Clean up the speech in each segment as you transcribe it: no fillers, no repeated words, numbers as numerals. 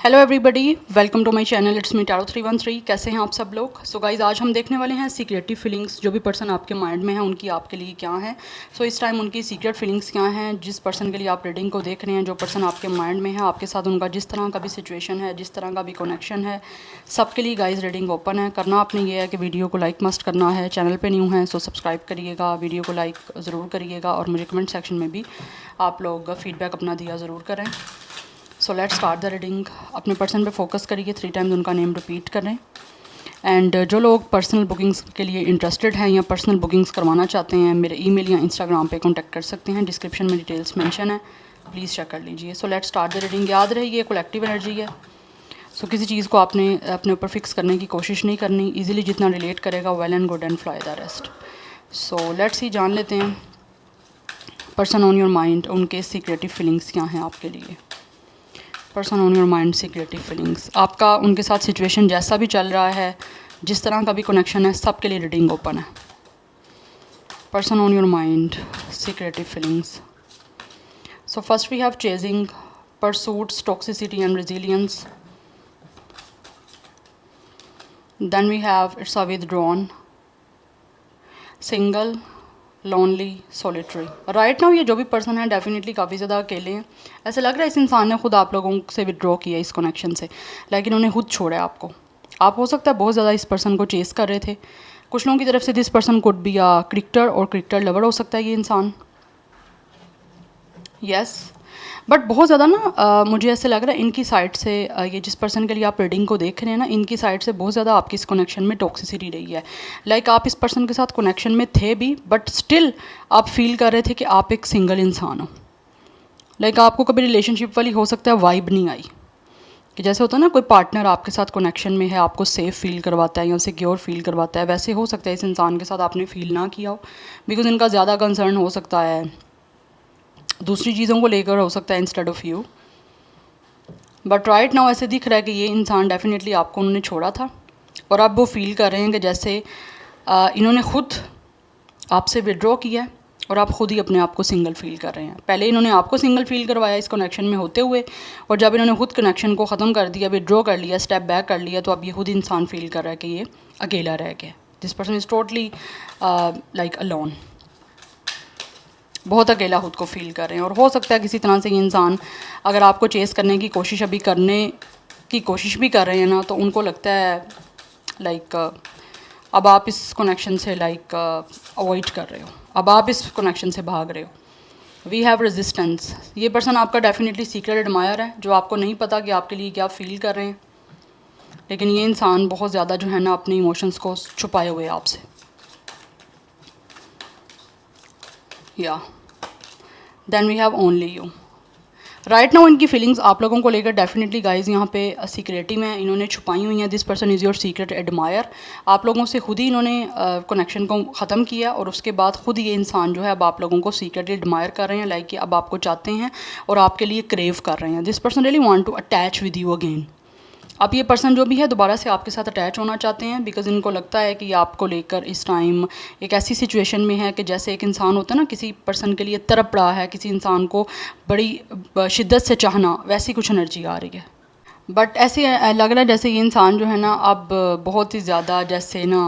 Hello everybody, welcome to my channel. It's me tarot 313। कैसे हैं आप सब लोग? सो गाइज, आज हम देखने वाले हैं सीक्रेटिव फीलिंग्स। जो भी पर्सन आपके माइंड में है उनकी आपके लिए क्या है। सो इस टाइम उनकी सीक्रेट फीलिंग्स क्या हैं, जिस पर्सन के लिए आप रीडिंग को देख रहे हैं, जो पर्सन आपके माइंड में है, आपके साथ उनका जिस तरह का भी सिचुएशन है, जिस तरह का भी कनेक्शन है, सबके लिए गाइज रीडिंग ओपन है। करना आपने ये है कि वीडियो को लाइक मस्ट करना है। चैनल पर न्यू है सो सब्सक्राइब करिएगा, वीडियो को लाइक ज़रूर करिएगा और मुझे कमेंट सेक्शन में भी आप लोग फीडबैक अपना दिया ज़रूर करें। So let's start the reading. अपने पर्सन पे फोकस करिए, 3 टाइम्स उनका नेम रिपीट करें। एंड जो लोग पर्सनल बुकिंग्स के लिए इंटरेस्टेड हैं या पर्सनल बुकिंग्स करवाना चाहते हैं, मेरे ईमेल या इंस्टाग्राम पे कांटेक्ट कर सकते हैं। डिस्क्रिप्शन में डिटेल्स मेंशन है, प्लीज़ चेक कर लीजिए। So let's start the reading. याद रहे ये कलेक्टिव एनर्जी है। सो किसी चीज़ को आपने अपने ऊपर फिक्स करने की कोशिश नहीं करनी। ईजिली जितना रिलेट करेगा well and good and fly the rest. So let's ही जान लेते हैं पर्सन ऑन योर माइंड, उनके सीक्रेटिव फीलिंग्स क्या हैं आपके लिए। Person on your mind secretive feelings. आपका उनके साथ सिचुएशन जैसा भी चल रहा है, जिस तरह का भी कनेक्शन है, सबके लिए रीडिंग ओपन है। Person on your mind secretive feelings. So first we have chasing, pursuits, toxicity and resilience. Then we have it's a withdrawn, single, lonely, solitary. Right now ये जो भी पर्सन है डेफिनेटली काफ़ी ज़्यादा अकेले हैं। ऐसा लग रहा है इस इंसान ने खुद आप लोगों से विड्रॉ किया इस कनेक्शन से, लेकिन उन्हें खुद छोड़ा है आपको। आप हो सकता है बहुत ज़्यादा इस पर्सन को चेस कर रहे थे। कुछ लोगों की तरफ से this person could be a cricketer or cricketer lover हो सकता है ये इंसान। यस, बट बहुत ज़्यादा ना मुझे ऐसे लग रहा है इनकी साइड से ये जिस पर्सन के लिए आप रीडिंग को देख रहे हैं ना, इनकी साइड से बहुत ज़्यादा आपकी इस कनेक्शन में टॉक्सिसिटी रही है। लाइक आप इस पर्सन के साथ कनेक्शन में थे भी, बट स्टिल आप फील कर रहे थे कि आप एक सिंगल इंसान हो। लाइक आपको कभी रिलेशनशिप वाली हो सकता है वाइब नहीं आई, कि जैसे होता है ना कोई पार्टनर आपके साथ कनेक्शन में है, आपको सेफ़ फील करवाता है या सिक्योर फील करवाता है, वैसे हो सकता है इस इंसान के साथ आपने फील ना किया हो। बिकॉज इनका ज़्यादा कंसर्न हो सकता है दूसरी चीज़ों को लेकर, हो सकता है instead of you. But right now ऐसे दिख रहा है कि ये इंसान डेफिनेटली आपको उन्होंने छोड़ा था और अब वो फील कर रहे हैं कि जैसे इन्होंने खुद आपसे विड्रॉ किया है और आप खुद ही अपने आप को सिंगल फील कर रहे हैं। पहले इन्होंने आपको सिंगल फील करवाया इस कनेक्शन में होते हुए, और जब इन्होंने खुद कनेक्शन को ख़त्म कर दिया, विड्रॉ कर लिया, स्टेप बैक कर लिया, तो अब ये खुद इंसान फील कर रहा है कि ये अकेला रह गया। This person is totally like alone. बहुत अकेला खुद को फील कर रहे हैं। और हो सकता है किसी तरह से ये इंसान अगर आपको चेस करने की कोशिश अभी करने की कोशिश भी कर रहे हैं ना, तो उनको लगता है लाइक अब आप इस कनेक्शन से लाइक अवॉइड कर रहे हो, अब आप इस कनेक्शन से भाग रहे हो। We have resistance. ये पर्सन आपका डेफिनेटली सीक्रेट एडमायर है, जो आपको नहीं पता कि आपके लिए क्या फ़ील कर रहे हैं। लेकिन ये इंसान बहुत ज़्यादा जो है ना अपने इमोशंस को छुपाए हुए आपसे। या then we have only you. Right now इनकी फीलिंग्स आप लोगों को लेकर डेफिनेटली गाइज यहाँ पे सीक्रेटिव हैं, इन्होंने छुपाई हुई हैं। This person is your secret admire. आप लोगों से खुद ही इन्होंने कनेक्शन को ख़त्म किया और उसके बाद खुद ये इंसान जो है अब आप लोगों को सीक्रेटली एडमायर कर रहे हैं, लाइक कि अब आपको चाहते हैं और आपके लिए क्रेव कर रहे हैं। This person really want to attach with you again. अब ये पर्सन जो भी है दोबारा से आपके साथ अटैच होना चाहते हैं, बिकॉज इनको लगता है कि आपको लेकर इस टाइम एक ऐसी सिचुएशन में है कि जैसे एक इंसान होता है ना किसी पर्सन के लिए तड़प रहा है, किसी इंसान को बड़ी शिद्दत से चाहना, वैसी कुछ एनर्जी आ रही है। बट ऐसे लग रहा है जैसे ये इंसान जो है ना अब बहुत ही ज़्यादा जैसे ना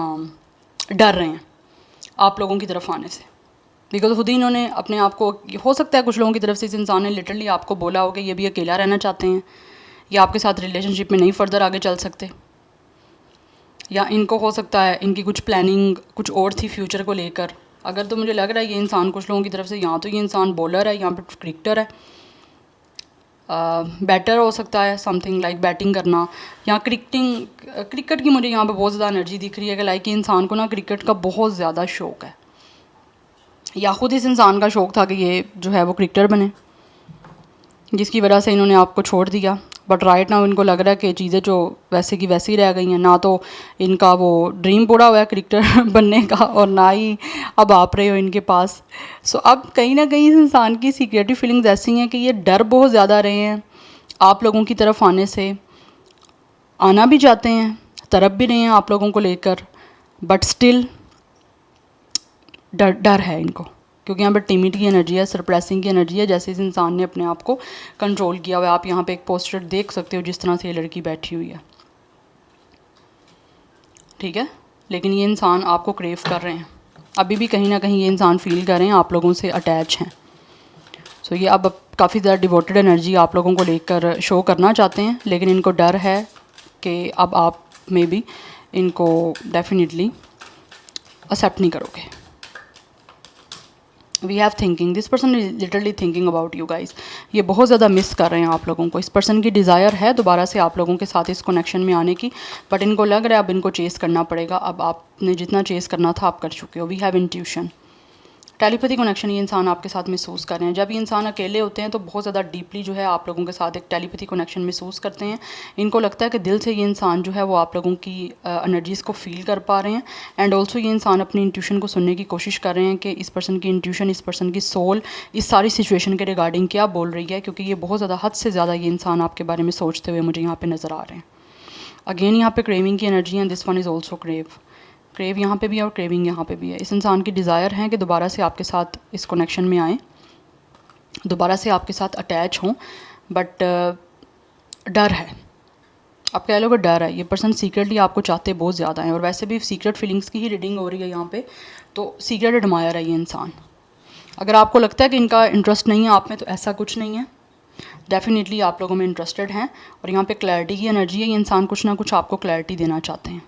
डर रहे हैं आप लोगों की तरफ आने से। बिकॉज खुद ही इन्होंने अपने आप को, हो सकता है कुछ लोगों की तरफ से इस इंसान ने लिटरली आपको बोला हो कि ये भी अकेला रहना चाहते हैं या आपके साथ रिलेशनशिप में नहीं फर्दर आगे चल सकते, या इनको हो सकता है इनकी कुछ प्लानिंग कुछ और थी फ्यूचर को लेकर। अगर तो मुझे लग रहा है ये इंसान कुछ लोगों की तरफ से, यहाँ तो ये इंसान बॉलर है, यहाँ पर क्रिकेटर है, बैटर हो सकता है, समथिंग लाइक बैटिंग करना या क्रिकेट की मुझे यहाँ पे बहुत ज़्यादा एनर्जी दिख रही है कि लाइक इंसान को ना क्रिकेट का बहुत ज़्यादा शौक है, या खुद इस इंसान का शौक़ था कि ये जो है वो क्रिकेटर बने, जिसकी वजह से इन्होंने आपको छोड़ दिया। बट राइट नाउ इनको लग रहा है कि चीज़ें जो वैसे की वैसी रह गई हैं, ना तो इनका वो ड्रीम पूरा हुआ है क्रिकेटर बनने का और ना ही अब आप रहे हो इनके पास। सो अब कहीं ना कहीं इस इंसान की सीक्रेटिव फीलिंग्स ऐसी हैं कि ये डर बहुत ज़्यादा रहे हैं आप लोगों की तरफ आने से, आना भी चाहते हैं, तरफ भी रहे हैं आप लोगों को लेकर, बट स्टिल डर है इनको। क्योंकि यहाँ पर टिमिड की एनर्जी है, सरप्रेसिंग की एनर्जी है, जैसे इस इंसान ने अपने आप को कंट्रोल किया हुआ है। आप यहाँ पे एक पोस्टर देख सकते हो जिस तरह से ये लड़की बैठी हुई है, ठीक है। लेकिन ये इंसान आपको क्रेव कर रहे हैं, अभी भी कहीं ना कहीं ये इंसान फील कर रहे हैं आप लोगों से अटैच हैं। सो ये अब काफ़ी ज़्यादा डिवोटेड एनर्जी आप लोगों को लेकर शो करना चाहते हैं, लेकिन इनको डर है कि अब आप मे बी इनको डेफिनेटली एक्सेप्ट नहीं करोगे। We have thinking, this person is literally thinking about you guys. ये बहुत ज़्यादा मिस कर रहे हैं आप लोगों को। इस पर्सन की डिज़ायर है दोबारा से आप लोगों के साथ इस कनेक्शन में आने की, बट इनको लग रहा है अब इनको चेस करना पड़ेगा। अब आपने जितना चेस करना था आप कर चुके हो। We have intuition, telepathy connection ये इंसान आपके साथ महसूस कर रहे हैं। जब ये इंसान अकेले होते हैं तो बहुत ज़्यादा डीपली जो है आप लोगों के साथ एक टेलीपैथी कनेक्शन महसूस करते हैं। इनको लगता है कि दिल से ये इंसान जो है वो आप लोगों की एनर्जीज़ को फील कर पा रहे हैं। एंड ऑल्सो ये इंसान अपनी इंट्यूशन को सुनने की कोशिश कर रहे हैं कि इस पर्सन की इंट्यूशन, इस पर्सन की सोल इस सारी सिचुएशन के रिगार्डिंग क्या बोल रही है, क्योंकि ये बहुत ज़्यादा हद से ज़्यादा ये इंसान आपके बारे में सोचते हुए मुझे यहाँ पर नज़र आ रहे हैं। अगेन यहाँ पे क्रेविंग की एनर्जी है, this one is also crave यहाँ पे भी है और क्रेविंग यहाँ पे भी है। इस इंसान की डिज़ायर है कि दोबारा से आपके साथ इस कनेक्शन में आएँ, दोबारा से आपके साथ अटैच हों, बट डर है, आप कह लोगे डर है। ये पर्सन सीक्रेटली आपको चाहते बहुत ज़्यादा हैं, और वैसे भी सीक्रेट फीलिंग्स की ही रीडिंग हो रही है यहाँ पे, तो सीक्रेट एडमायर है ये इंसान। अगर आपको लगता है कि इनका इंटरेस्ट नहीं है आप में, तो ऐसा कुछ नहीं है, डेफिनेटली आप लोगों में इंटरेस्टेड हैं। और यहाँ पे क्लैरिटी की एनर्जी है, ये इंसान कुछ ना कुछ आपको क्लैरिटी देना चाहते हैं।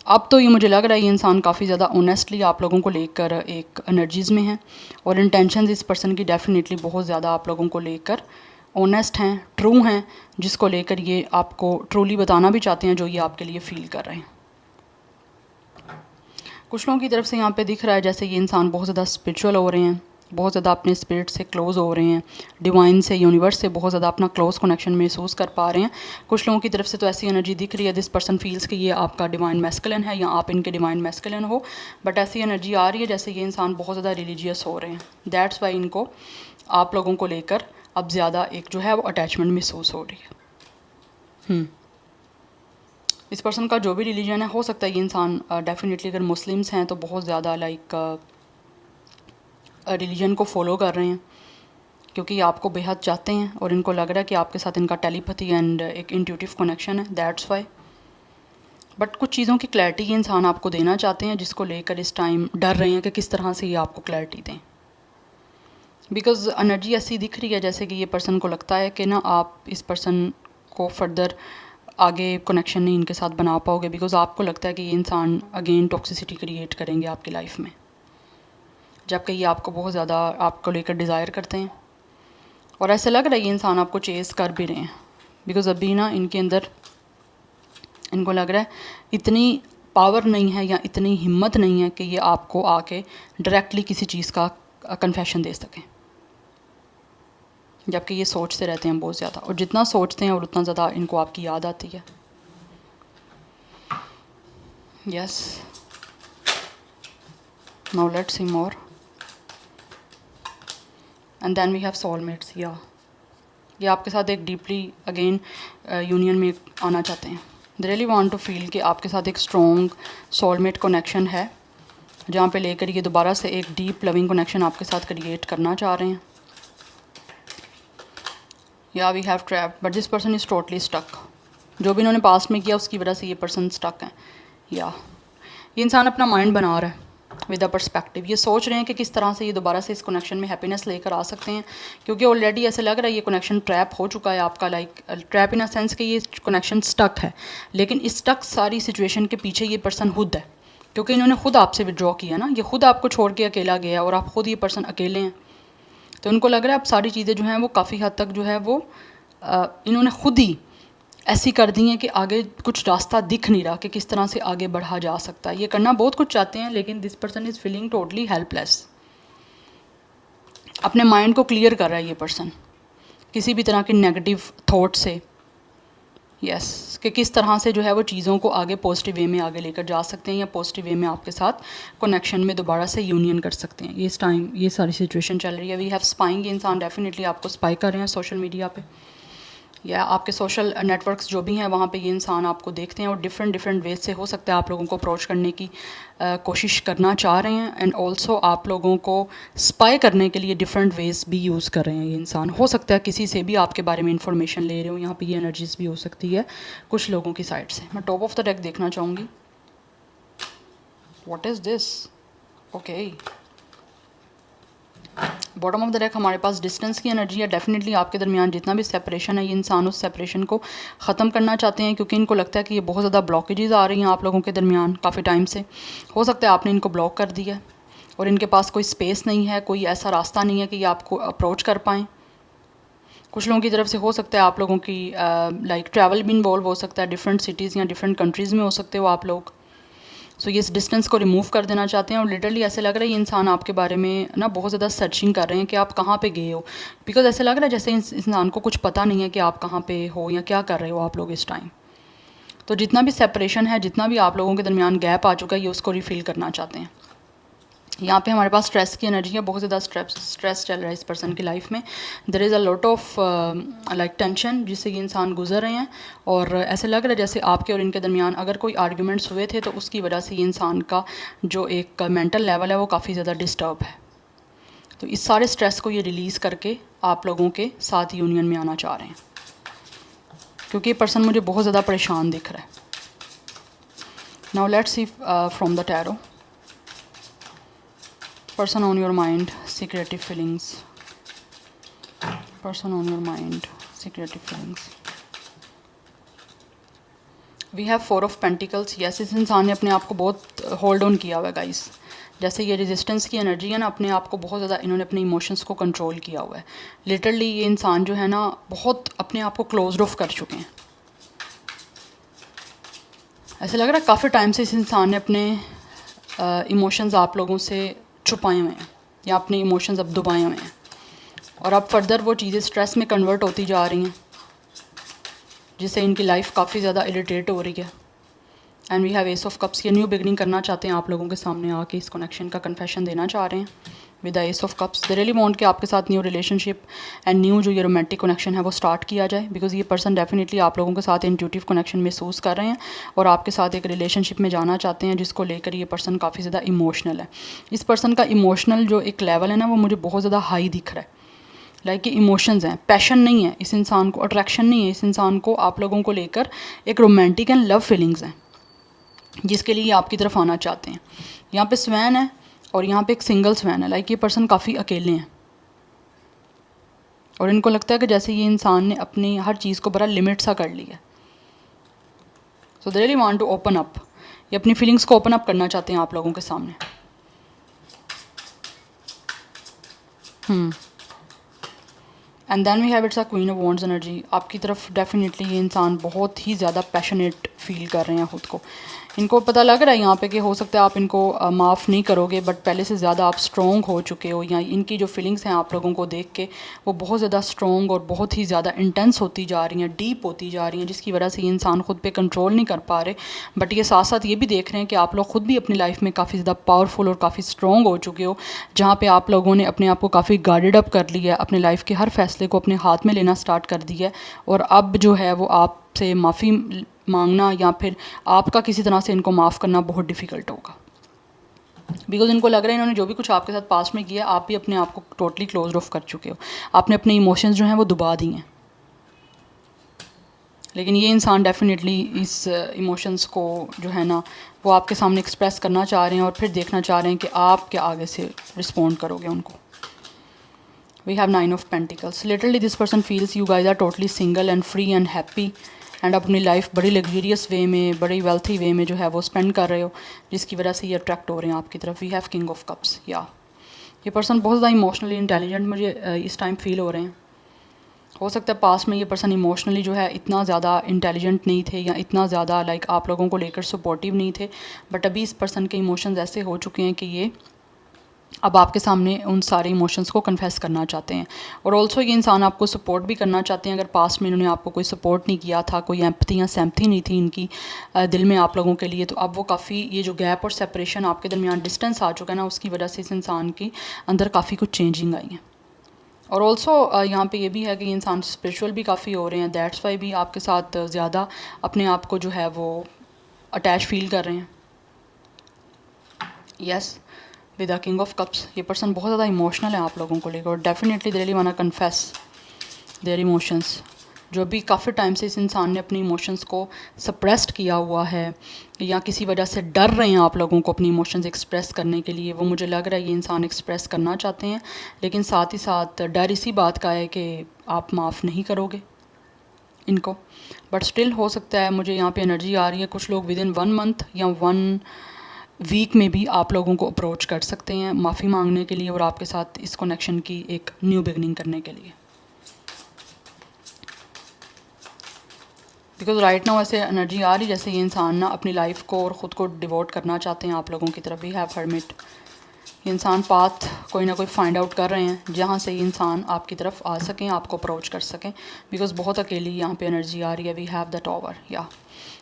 अब तो ये मुझे लग रहा है ये इंसान काफ़ी ज़्यादा ऑनेस्टली आप लोगों को लेकर एक एनर्जीज़ में है, और इंटेंशंस इस पर्सन की डेफिनेटली बहुत ज़्यादा आप लोगों को लेकर ऑनेस्ट हैं, ट्रू हैं, जिसको लेकर ये आपको ट्रूली बताना भी चाहते हैं जो ये आपके लिए फ़ील कर रहे हैं। कुछ लोगों की तरफ से यहाँ पे दिख रहा है जैसे ये इंसान बहुत ज़्यादा स्पिरिचुअल हो रहे हैं, बहुत ज़्यादा अपने स्पिरिट से क्लोज़ हो रहे हैं, डिवाइन से, यूनिवर्स से बहुत ज़्यादा अपना क्लोज़ कनेक्शन महसूस कर पा रहे हैं। कुछ लोगों की तरफ से तो ऐसी एनर्जी दिख रही है, दिस पर्सन फील्स कि ये आपका डिवाइन मैस्कुलिन है या आप इनके डिवाइन मैस्कुलिन हो, बट ऐसी एनर्जी आ रही है जैसे ये इंसान बहुत ज़्यादा रिलीजियस हो रहे हैं। दैट्स वाई इनको आप लोगों को लेकर अब ज़्यादा एक जो है वो अटैचमेंट महसूस हो रही है। इस पर्सन का जो भी रिलीजन है, हो सकता है ये इंसान डेफिनेटली अगर मुस्लिम्स हैं तो बहुत ज़्यादा लाइक रिलीजन को फॉलो कर रहे हैं, क्योंकि आपको बेहद चाहते हैं और इनको लग रहा है कि आपके साथ इनका टेलीपैथी एंड एक इंट्यूटिव कनेक्शन है, दैट्स वाई। बट कुछ चीज़ों की क्लैरिटी ये इंसान आपको देना चाहते हैं, जिसको लेकर इस टाइम डर रहे हैं कि किस तरह से ये आपको क्लैरिटी दें। बिकॉज़ एनर्जी ऐसी दिख रही है जैसे कि ये पर्सन को लगता है कि ना आप इस पर्सन को फर्दर आगे कनेक्शन नहीं इनके साथ बना पाओगे, बिकॉज़ आपको लगता है कि ये इंसान अगेन टॉक्सिसिटी क्रिएट करेंगे आपकी लाइफ में, जबकि ये आपको बहुत ज़्यादा आपको लेकर डिज़ायर करते हैं। और ऐसा लग रहा है ये इंसान आपको चेस कर भी रहे हैं, बिकॉज़ अभी ना इनके अंदर इनको लग रहा है इतनी पावर नहीं है या इतनी हिम्मत नहीं है कि ये आपको आके डायरेक्टली किसी चीज़ का कन्फेशन दे सकें, जबकि ये सोचते रहते हैं बहुत ज़्यादा, और जितना सोचते हैं और उतना ज़्यादा इनको आपकी याद आती है। Yes, now let's see more, and then we have soulmates. या ये आपके साथ एक डीपली अगेन यूनियन में आना चाहते हैं। They really want to feel कि आपके साथ एक स्ट्रॉन्ग सोलमेट कनेक्शन है, जहाँ पे लेकर ये दोबारा से एक डीप लविंग कनेक्शन आपके साथ क्रिएट करना चाह रहे हैं। या we have trap, but this person is totally stuck. जो भी इन्होंने पास्ट में किया उसकी वजह से ये पर्सन स्टक है। या ये इंसान अपना माइंड बना रहा है विद अ पर्सपेक्टिव। ये सोच रहे हैं कि किस तरह से ये दोबारा से इस कनेक्शन में हैप्पीनेस लेकर आ सकते हैं, क्योंकि ऑलरेडी ऐसे लग रहा है ये कनेक्शन ट्रैप हो चुका है आपका, like trap in a sense कि ये कनेक्शन स्टक है। लेकिन इस स्टक सारी सिचुएशन के पीछे ये पर्सन खुद है, क्योंकि इन्होंने खुद आपसे विड्रॉ किया ना, ये खुद आपको छोड़ के अकेला गया और आप खुद ये पर्सन अकेले हैं। तो इनको लग रहा है अब सारी चीज़ें जो हैं वो काफ़ी हद तक जो है वो इन्होंने खुद ही ऐसी कर दी हैं कि आगे कुछ रास्ता दिख नहीं रहा कि किस तरह से आगे बढ़ा जा सकता है। ये करना बहुत कुछ चाहते हैं, लेकिन this person is feeling totally helpless. अपने माइंड को क्लियर कर रहा है ये पर्सन किसी भी तरह के नेगेटिव थॉट से, यस, कि किस तरह से जो है वो चीज़ों को आगे पॉजिटिव वे में आगे लेकर जा सकते हैं, या पॉजिटिव वे में आपके साथ कनेक्शन में दोबारा से यूनियन कर सकते हैं। ये इस टाइम ये सारी सिचुएशन चल रही है। वी हैव स्पाइंग, ये इंसान डेफिनेटली आपको स्पाई कर रहे हैं सोशल मीडिया पे। या आपके सोशल नेटवर्क्स जो भी हैं वहाँ पे ये इंसान आपको देखते हैं और डिफरेंट वेज से हो सकता है आप लोगों को अप्रोच करने की कोशिश करना चाह रहे हैं, एंड ऑल्सो आप लोगों को स्पाई करने के लिए डिफरेंट वेज भी यूज़ कर रहे हैं ये इंसान। हो सकता है किसी से भी आपके बारे में इंफॉर्मेशन ले रहे हो, यहाँ पे ये एनर्जीज भी हो सकती है कुछ लोगों की साइड से। मैं टॉप ऑफ द डेक देखना चाहूँगी। What is this? Okay, bottom of the deck हमारे पास डिस्टेंस की एनर्जी है। डेफिनेटली आपके दरमियान जितना भी सेपरेशन है, ये इंसान उस सेपरेशन को ख़त्म करना चाहते हैं, क्योंकि इनको लगता है कि ये बहुत ज़्यादा ब्लॉकेजेस आ रही हैं आप लोगों के दरमियान काफ़ी टाइम से। हो सकता है आपने इनको ब्लॉक कर दिया और इनके पास कोई स्पेस नहीं है, कोई ऐसा रास्ता नहीं है कि ये आपको अप्रोच कर पाएँ। कुछ लोगों की तरफ से हो सकता है आप लोगों की लाइक ट्रैवल भी इन्वॉल्व हो सकता है, डिफरेंट सिटीज़ या डिफरेंट कंट्रीज़ में हो सकते हो आप लोग। सो ये इस डिस्टेंस को रिमूव कर देना चाहते हैं, और लिटरली ऐसे लग रहा है ये इंसान आपके बारे में ना बहुत ज़्यादा सर्चिंग कर रहे हैं कि आप कहाँ पे गए हो, बिकॉज ऐसे लग रहा है जैसे इस इंसान को कुछ पता नहीं है कि आप कहाँ पे हो या क्या कर रहे हो आप लोग इस टाइम। तो जितना भी सेपरेशन है, जितना भी आप लोगों के दरमियान गैप आ चुका है, ये उसको रिफ़िल करना चाहते हैं। यहाँ पे हमारे पास स्ट्रेस की एनर्जी है, बहुत ज़्यादा स्ट्रेस चल रहा है इस पर्सन की लाइफ में। There is a lot of like tension जिससे ये इंसान गुजर रहे हैं, और ऐसे लग रहा है जैसे आपके और इनके दरमियान अगर कोई आर्ग्यूमेंट्स हुए थे तो उसकी वजह से ये इंसान का जो एक मेंटल लेवल है वो काफ़ी ज़्यादा डिस्टर्ब है। तो इस सारे स्ट्रेस को ये रिलीज़ करके आप लोगों के साथ यूनियन में आना चाह रहे हैं, क्योंकि ये पर्सन मुझे बहुत ज़्यादा परेशान दिख रहा है। Now let's C from the tarot, person on your mind, secretive feelings, person on your mind, secretive feelings. We have 4 of Pentacles. yes, इस इंसान ने अपने आप को बहुत होल्ड ऑन किया हुआ है गाइस। जैसे ये रेजिस्टेंस की एनर्जी है ना, अपने आप को बहुत ज़्यादा इन्होंने अपने इमोशंस को कंट्रोल किया हुआ है। लिटरली ये इंसान जो है ना बहुत अपने आप को क्लोज ऑफ कर चुके हैं। ऐसे लग रहा है काफ़ी टाइम से इस इंसान ने अपने इमोशंस आप लोगों से छुपाए हुए हैं या अपने इमोशंस अब दबाए हुए हैं, और अब फर्दर वो चीज़ें स्ट्रेस में कन्वर्ट होती जा रही हैं, जिससे इनकी लाइफ काफ़ी ज़्यादा इरिटेट हो रही है। And we have ace of cups. ये न्यू बिगनिंग करना चाहते हैं आप लोगों के सामने आके, इस कनेक्शन का कन्फेशन देना चाह रहे हैं with the S of cups. They really want कि आपके साथ न्यू रिलेशनशिप एंड न्यू जो ये रोमांटिक कनेक्शन है वो स्टार्ट किया जाए, बिकॉज ये पर्सन डेफिनेटली आप लोगों के साथ इंट्यूटिव कनेक्शन महसूस कर रहे हैं और आपके साथ एक रिलेशनशिप में जाना चाहते हैं, जिसको लेकर ये पर्सन काफ़ी ज़्यादा इमोशनल है। इस पर्सन का इमोशनल जो एक लेवल है ना वो मुझे बहुत ज़्यादा हाई दिख रहा है। लाइक ये इमोशंस हैं, पैशन नहीं है इस इंसान को, अट्रैक्शन नहीं है इस इंसान को आप लोगों को लेकर, एक रोमांटिक एंड लव फीलिंग्स हैं जिसके लिए आपकी तरफ आना चाहते हैं। यहाँ पे स्वैन है और यहाँ पे एक सिंगल स्वैन है। लाइक ये पर्सन काफ़ी अकेले हैं और इनको लगता है कि जैसे ये इंसान ने अपनी हर चीज़ को बड़ा लिमिट सा कर लिया। So they really want to open up, ये अपनी फीलिंग्स को ओपन अप करना चाहते हैं आप लोगों के सामने। And then we have it's a queen of wands energy. आपकी तरफ डेफिनेटली ये इंसान बहुत ही ज़्यादा पैशनेट फील कर रहे हैं ख़ुद को। इनको पता लग रहा है यहाँ पे कि हो सकता है आप इनको माफ़ नहीं करोगे, बट पहले से ज़्यादा आप स्ट्रॉन्ग हो चुके हो, या इनकी जो फीलिंग्स हैं आप लोगों को देख के वो बहुत ज़्यादा स्ट्रॉन्ग और बहुत ही ज़्यादा इंटेंस होती जा रही हैं, डीप होती जा रही हैं, जिसकी वजह से ये इंसान ख़ुद पे कंट्रोल नहीं कर पा रहे। बट ये साथ साथ ये भी देख रहे हैं कि आप लोग ख़ुद भी अपनी लाइफ में काफ़ी ज़्यादा पावरफुल और काफ़ी स्ट्रॉन्ग हो चुके हो, जहाँ पर आप लोगों ने अपने आप को काफ़ी गार्डेड अप कर लिया है, अपने लाइफ के हर फैसले को अपने हाथ में लेना स्टार्ट कर दिया है, और अब जो है वो आपसे माफ़ी मांगना या फिर आपका किसी तरह से इनको माफ़ करना बहुत डिफ़िकल्ट होगा, बिकॉज इनको लग रहा है इन्होंने जो भी कुछ आपके साथ पास्ट में किया, आप भी अपने आप को टोटली क्लोज ऑफ कर चुके हो, आपने अपने इमोशंस जो हैं वो दबा दिए हैं। लेकिन ये इंसान डेफिनेटली इस इमोशंस को जो है ना वो आपके सामने एक्सप्रेस करना चाह रहे हैं, और फिर देखना चाह रहे हैं कि आप क्या आगे से रिस्पॉन्ड करोगे उनको। We have 9 of pentacles. Literally this person feels you guys are totally single and free and happy, and अपनी लाइफ बड़ी लग्जरियस वे में, बड़ी वेल्थी वे में जो है वो स्पेंड कर रहे हो, जिसकी वजह से ये अट्रैक्ट हो रहे हैं आपकी तरफ। We have king of cups. या ये पर्सन बहुत ज़्यादा इमोशनली इंटेलिजेंट मुझे इस टाइम फील हो रहे हैं। हो सकता है पास में ये पर्सन इमोशनली जो है इतना ज़्यादा इंटेलिजेंट नहीं थे या इतना ज़्यादा लाइक आप लोगों को लेकर सपोर्टिव नहीं थे, बट अभी इस पर्सन के इमोशंस ऐसे हो चुके हैं कि ये अब आपके सामने उन सारे इमोशंस को कन्फेस करना चाहते हैं। और ऑल्सो ये इंसान आपको सपोर्ट भी करना चाहते हैं। अगर पास्ट में इन्होंने आपको कोई सपोर्ट नहीं किया था, कोई एम्पैथी या सिंपैथी नहीं थी इनकी दिल में आप लोगों के लिए, तो अब वो काफ़ी ये जो गैप और सेपरेशन आपके दरमियान डिस्टेंस आ चुका है ना, उसकी वजह से इस इंसान की अंदर काफ़ी कुछ चेंजिंग आई है। और ऑल्सो यहाँ पे ये भी है कि इंसान स्पिरिचुअल भी काफ़ी हो रहे हैं, दैट्स वाई भी आपके साथ ज़्यादा अपने आप को जो है वो अटैच फील कर रहे हैं। Yes, with the king of cups ये पर्सन बहुत ज़्यादा इमोशनल है आप लोगों को लेकर, और definitely they really want to confess their emotions. जो भी काफ़ी टाइम से इस इंसान ने अपने इमोशंस को सप्रेस्ड किया हुआ है या किसी वजह से डर रहे हैं आप लोगों को अपनी इमोशंस एक्सप्रेस करने के लिए, वो मुझे लग रहा है ये इंसान एक्सप्रेस करना चाहते हैं, लेकिन साथ ही साथ डर इसी बात का है कि आप माफ़ नहीं करोगे इनको। बट स्टिल हो सकता है, मुझे यहाँ पे एनर्जी आ रही है कुछ लोग विद इन 1 मंथ या 1 वीक में भी आप लोगों को अप्रोच कर सकते हैं माफ़ी मांगने के लिए और आपके साथ इस कनेक्शन की एक न्यू बिगनिंग करने के लिए। बिकॉज राइट नाउ ऐसे एनर्जी आ रही जैसे ये इंसान ना अपनी लाइफ को और ख़ुद को डिवोट करना चाहते हैं आप लोगों की तरफ। भी हैव हर्मिट, ये इंसान पाथ कोई ना कोई फाइंड आउट कर रहे हैं जहाँ से ये इंसान आपकी तरफ आ सकें, आपको अप्रोच कर सकें, बिकॉज बहुत अकेली यहाँ पे एनर्जी आ रही है। वी हैव द टॉवर, या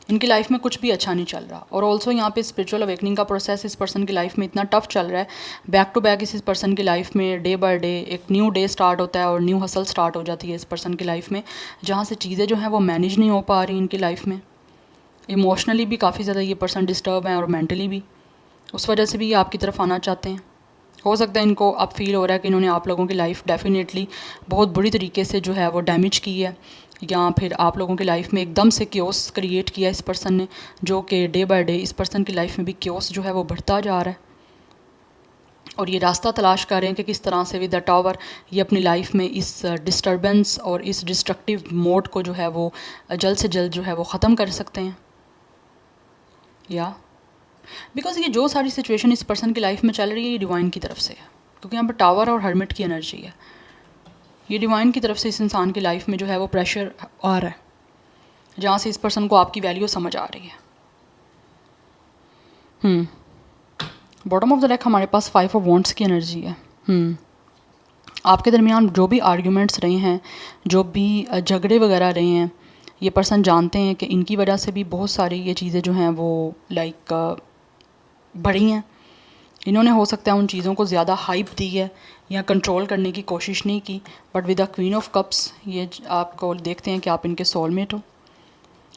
इनकी लाइफ में कुछ भी अच्छा नहीं चल रहा। और ऑल्सो यहाँ पे स्पिरिचुअल अवेकनिंग का प्रोसेस इस पर्सन की लाइफ में इतना टफ चल रहा है, बैक टू बैक इस पर्सन की लाइफ में डे बाय डे एक न्यू डे स्टार्ट होता है और न्यू हसल स्टार्ट हो जाती है इस पर्सन की लाइफ में, जहाँ से चीज़ें जो हैं वो मैनेज नहीं हो पा रही इनकी लाइफ में। इमोशनली भी काफ़ी ज़्यादा ये पर्सन डिस्टर्ब हैं और मेंटली भी, उस वजह से भी ये आपकी तरफ आना चाहते हैं। हो सकता है इनको अब फील हो रहा है कि इन्होंने आप लोगों की लाइफ डेफिनेटली बहुत बुरी तरीके से जो है वो डैमेज की है, या फिर आप लोगों की लाइफ में एकदम से क्योस क्रिएट किया इस पर्सन ने, जो कि डे बाय डे इस पर्सन की लाइफ में भी क्योस जो है वो बढ़ता जा रहा है। और ये रास्ता तलाश कर रहे हैं कि किस तरह से विद द टावर ये अपनी लाइफ में इस डिस्टर्बेंस और इस डिस्ट्रक्टिव मोड को जो है वो जल्द से जल्द जो है वो ख़त्म कर सकते हैं। या बिकॉज ये जो सारी सिचुएशन इस पर्सन की लाइफ में चल रही है ये डिवाइन की तरफ से है, क्योंकि यहाँ पर टावर और हर्मिट की एनर्जी है। ये डिवाइन की तरफ से इस इंसान की लाइफ में जो है वो प्रेशर आ रहा है, जहाँ से इस पर्सन को आपकी वैल्यू समझ आ रही है। बॉटम ऑफ द डेक हमारे पास 5 ऑफ वॉन्ट्स की एनर्जी है। आपके दरमियान जो भी आर्ग्यूमेंट्स रहे हैं, जो भी झगड़े वगैरह रहे हैं, ये पर्सन जानते हैं कि इनकी वजह से भी बहुत सारी ये चीज़ें जो हैं वो लाइक बढ़ी हैं। इन्होंने हो सकता है उन चीज़ों को ज़्यादा हाइप दी है या कंट्रोल करने की कोशिश नहीं की, but with the queen of cups ये आपको देखते हैं कि आप इनके सोलमेट हो,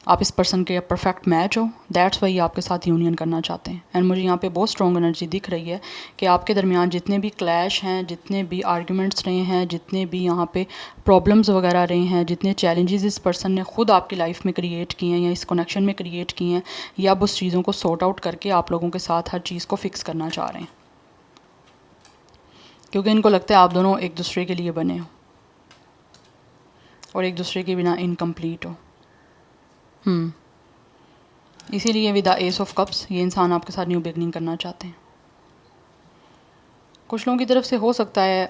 आप इस पर्सन के परफेक्ट मैच हो, दैट्स वाई आपके साथ यूनियन करना चाहते हैं। एंड मुझे यहाँ पे बहुत स्ट्रॉन्ग एनर्जी दिख रही है कि आपके दरमियान जितने भी क्लैश हैं, जितने भी आर्ग्यूमेंट्स रहे हैं, जितने भी यहाँ पे प्रॉब्लम्स वगैरह रहे हैं, जितने चैलेंजेस इस पर्सन ने खुद आपकी लाइफ में क्रिएट किए हैं या इस कनेक्शन में क्रिएट किए हैं, या अब उस चीज़ों को सॉर्ट आउट करके आप लोगों के साथ हर चीज़ को फिक्स करना चाह रहे हैं, क्योंकि इनको लगता है आप दोनों एक दूसरे के लिए बने हो और एक दूसरे के बिना इनकम्प्लीट हो। इसीलिए with the S of cups ये इंसान आपके साथ न्यू बिगनिंग करना चाहते हैं। कुछ लोगों की तरफ से हो सकता है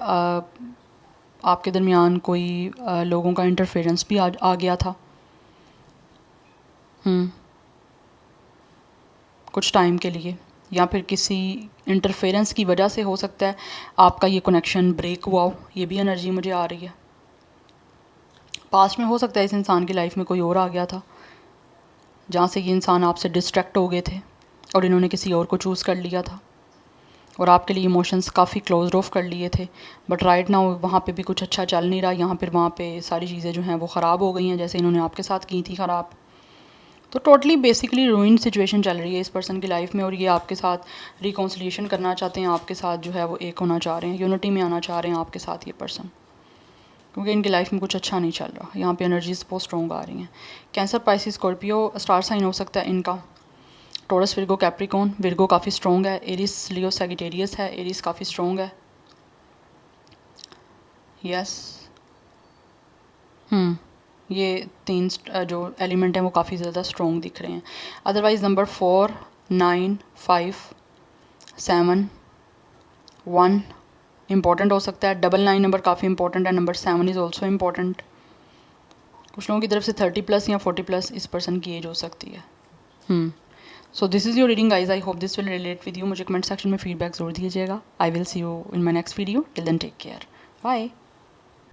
आपके दरमियान कोई लोगों का इंटरफेरेंस भी आ गया था कुछ टाइम के लिए, या फिर किसी इंटरफेरेंस की वजह से हो सकता है आपका ये कनेक्शन ब्रेक हुआ हो। ये भी एनर्जी मुझे आ रही है। पास्ट में हो सकता है इस इंसान की लाइफ में कोई और आ गया था, जहाँ से ये इंसान आपसे डिस्ट्रैक्ट हो गए थे और इन्होंने किसी और को चूज़ कर लिया था और आपके लिए इमोशंस काफ़ी क्लोज ऑफ कर लिए थे। बट राइट नाउ वहाँ पे भी कुछ अच्छा चल नहीं रहा, यहाँ पर वहाँ पे सारी चीज़ें जो हैं वो ख़राब हो गई हैं जैसे इन्होंने आपके साथ की थी ख़राब। तो टोटली बेसिकली रूइन सिचुएशन चल रही है इस पर्सन की लाइफ में, और ये आपके साथ रिकॉन्सिलिएशन करना चाहते हैं, आपके साथ जो है वो एक होना चाह रहे हैं, यूनिटी में आना चाह रहे हैं आपके साथ ये पर्सन, क्योंकि इनकी लाइफ में कुछ अच्छा नहीं चल रहा। यहाँ पे एनर्जीज बहुत स्ट्रॉन्ग आ रही हैं। Cancer, Pisces, Scorpio star sign हो सकता है इनका, टॉरस, विर्गो, कैप्रिकॉर्न। विर्गो काफ़ी स्ट्रॉन्ग है, एरिस, लियो, सैजिटेरियस है। एरिस काफ़ी स्ट्रॉन्ग है। यस ये 3 जो एलिमेंट हैं वो काफ़ी ज़्यादा स्ट्रॉन्ग दिख रहे हैं। अदरवाइज़ नंबर 4, 9, 5, 7, 1 इम्पॉर्टेंट हो सकता है। 9 नंबर काफ़ी इंपॉर्टेंट है। Number 7 is also important. कुछ लोगों की तरफ से 30+ या 40+ इस पर्सन की एज हो सकती है। So this is your reading guys. I hope this will relate with you. मुझे कमेंट सेक्शन में फीडबैक ज़रूर दीजिएगा। I will see you in my next video. Till then take care, bye.